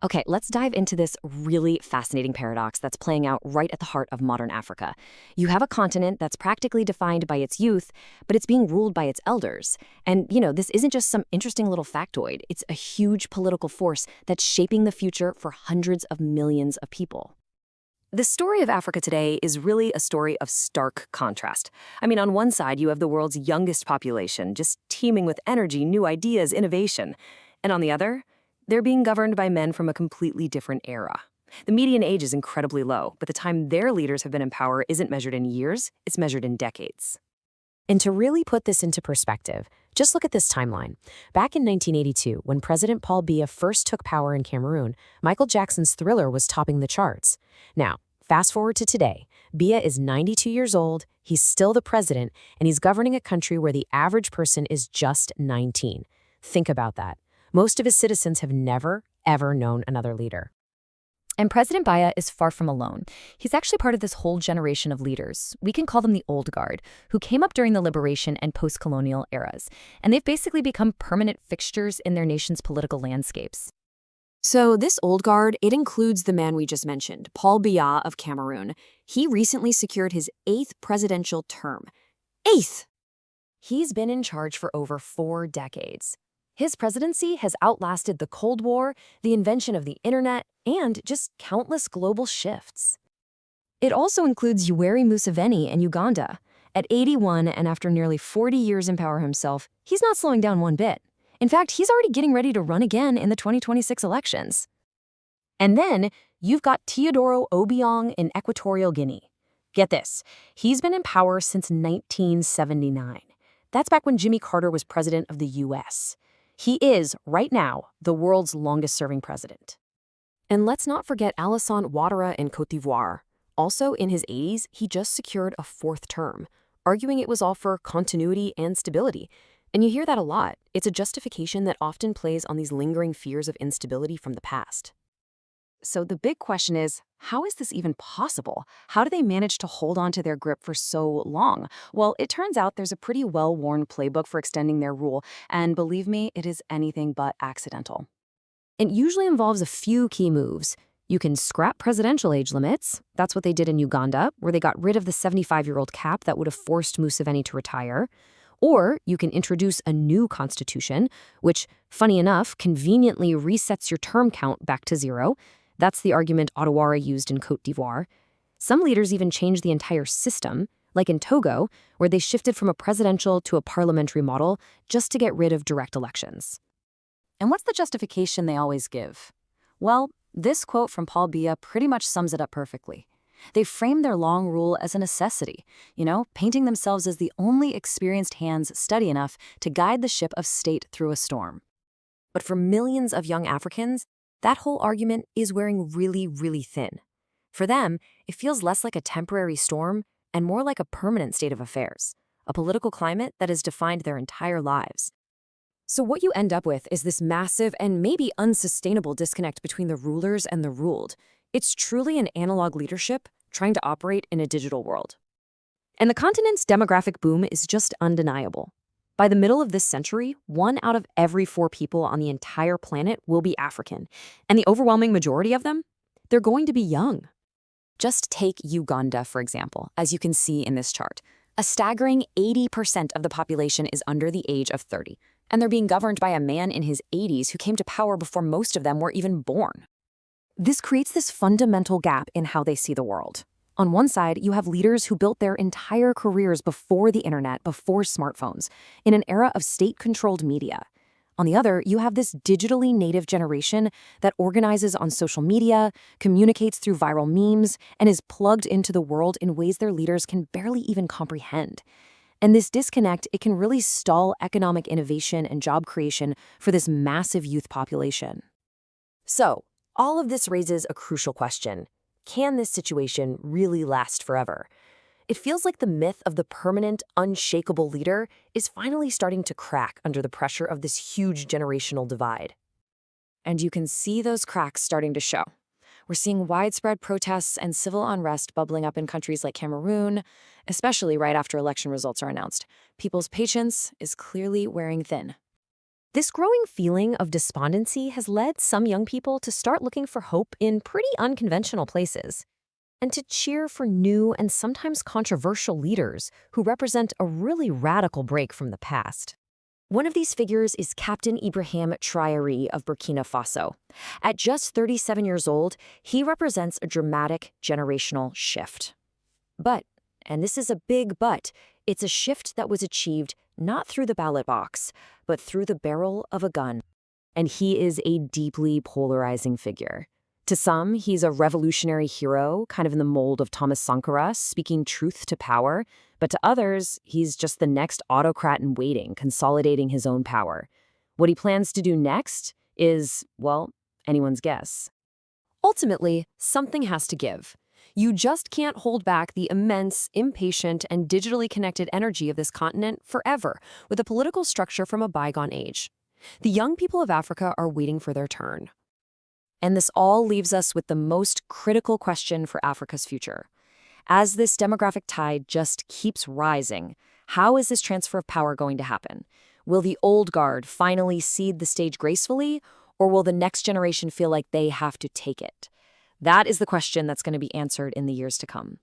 Okay, let's dive into this really fascinating paradox that's playing out right at the heart of modern Africa. You have a continent that's practically defined by its youth, but it's being ruled by its elders. And, this isn't just some interesting little factoid, it's a huge political force that's shaping the future for hundreds of millions of people. The story of Africa today is really a story of stark contrast. I mean, on one side, you have the world's youngest population, just teeming with energy, new ideas, innovation. And on the other, they're being governed by men from a completely different era. The median age is incredibly low, but the time their leaders have been in power isn't measured in years, it's measured in decades. And to really put this into perspective, just look at this timeline. Back in 1982, when President Paul Biya first took power in Cameroon, Michael Jackson's Thriller was topping the charts. Now, fast forward to today. Biya is 92 years old, he's still the president, and he's governing a country where the average person is just 19. Think about that. Most of his citizens have never, ever known another leader. And President Biya is far from alone. He's actually part of this whole generation of leaders. We can call them the old guard, who came up during the liberation and post-colonial eras. And they've basically become permanent fixtures in their nation's political landscapes. So this old guard, it includes the man we just mentioned, Paul Biya of Cameroon. He recently secured his 8th presidential term. 8th! He's been in charge for over 4 decades. His presidency has outlasted the Cold War, the invention of the internet, and just countless global shifts. It also includes Yoweri Museveni in Uganda. At 81 and after nearly 40 years in power himself, he's not slowing down one bit. In fact, he's already getting ready to run again in the 2026 elections. And then you've got Teodoro Obiang in Equatorial Guinea. Get this, he's been in power since 1979. That's back when Jimmy Carter was president of the U.S. He is, right now, the world's longest-serving president. And let's not forget Alassane Ouattara in Côte d'Ivoire. Also, in his 80s, he just secured a 4th term, arguing it was all for continuity and stability. And you hear that a lot. It's a justification that often plays on these lingering fears of instability from the past. So the big question is, how is this even possible? How do they manage to hold on to their grip for so long? Well, it turns out there's a pretty well-worn playbook for extending their rule, and believe me, it is anything but accidental. It usually involves a few key moves. You can scrap presidential age limits. That's what they did in Uganda, where they got rid of the 75-year-old cap that would have forced Museveni to retire. Or you can introduce a new constitution, which, funny enough, conveniently resets your term count back to 0. That's the argument Ouattara used in Côte d'Ivoire. Some leaders even changed the entire system, like in Togo, where they shifted from a presidential to a parliamentary model just to get rid of direct elections. And what's the justification they always give? Well, this quote from Paul Biya pretty much sums it up perfectly. They frame their long rule as a necessity, painting themselves as the only experienced hands steady enough to guide the ship of state through a storm. But for millions of young Africans, that whole argument is wearing really, really thin. For them, it feels less like a temporary storm and more like a permanent state of affairs, a political climate that has defined their entire lives. So what you end up with is this massive and maybe unsustainable disconnect between the rulers and the ruled. It's truly an analog leadership trying to operate in a digital world. And the continent's demographic boom is just undeniable. By the middle of this century, 1 out of every 4 people on the entire planet will be African. And the overwhelming majority of them, they're going to be young. Just take Uganda, for example, as you can see in this chart. A staggering 80% of the population is under the age of 30, and they're being governed by a man in his 80s who came to power before most of them were even born. This creates this fundamental gap in how they see the world. On one side, you have leaders who built their entire careers before the internet, before smartphones, in an era of state-controlled media. On the other, you have this digitally native generation that organizes on social media, communicates through viral memes, and is plugged into the world in ways their leaders can barely even comprehend. And this disconnect, it can really stall economic innovation and job creation for this massive youth population. So, all of this raises a crucial question. Can this situation really last forever? It feels like the myth of the permanent, unshakable leader is finally starting to crack under the pressure of this huge generational divide. And you can see those cracks starting to show. We're seeing widespread protests and civil unrest bubbling up in countries like Cameroon, especially right after election results are announced. People's patience is clearly wearing thin. This growing feeling of despondency has led some young people to start looking for hope in pretty unconventional places, and to cheer for new and sometimes controversial leaders who represent a really radical break from the past. One of these figures is Captain Ibrahim Traoré of Burkina Faso. At just 37 years old, he represents a dramatic generational shift. But, and this is a big but, it's a shift that was achieved not through the ballot box, but through the barrel of a gun. And he is a deeply polarizing figure. To some, he's a revolutionary hero, kind of in the mold of Thomas Sankara, speaking truth to power. But to others, he's just the next autocrat in waiting, consolidating his own power. What he plans to do next is, well, anyone's guess. Ultimately, something has to give. You just can't hold back the immense, impatient, and digitally connected energy of this continent forever with a political structure from a bygone age. The young people of Africa are waiting for their turn. And this all leaves us with the most critical question for Africa's future. As this demographic tide just keeps rising, how is this transfer of power going to happen? Will the old guard finally cede the stage gracefully, or will the next generation feel like they have to take it? That is the question that's going to be answered in the years to come.